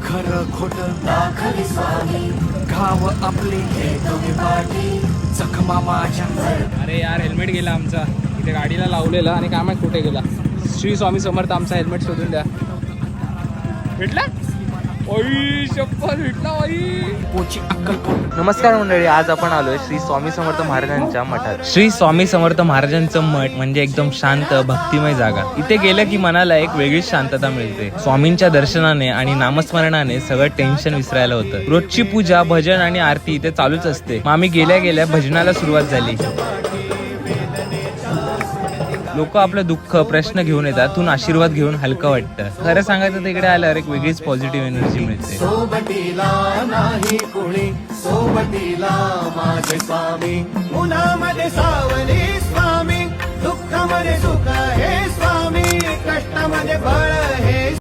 खरं खोटं दाखली स्वामी, गाव आपले तुम्ही पाठी, जखमा माझ्या. अरे यार हेल्मेट गेला आमचा इथे गाडीला लावलेला आणि काय माहित कुठे गेला. श्री स्वामी समर्थ आमचा हेल्मेट शोधून द्या. भेटला ओई शप्पथ भेटला ओई. पोची अक्कलकोट. नमस्कार मंडळी, आज आपण आलोय श्री स्वामी समर्थ महाराजांच्या मठात. श्री स्वामी समर्थ महाराजांचं मठ म्हणजे एकदम शांत भक्तिमय जागा. इथे गेलं की मनाला एक वेगळीच शांतता मिळते. स्वामींच्या दर्शनाने आणि नामस्मरणाने सगळं टेन्शन विसरायला होतं. रोजची पूजा भजन आणि आरती इथे चालूच असते. मग आम्ही गेल्या गेल्या भजनाला सुरुवात झाली. लोक आपलं दुःख प्रश्न घेऊन येतात, तून आशीर्वाद घेऊन हलकं वाटतं. खरं सांगायचं तर इकडे आल्यावर एक वेगळीच पॉझिटिव्ह एनर्जी मिळते. सोबतीला नाही कोणी, सोबतीला माझे स्वामी, उन्हामध्ये सावली स्वामी, दुःखामध्ये सुख हे स्वामी, कष्टामध्ये बळ हे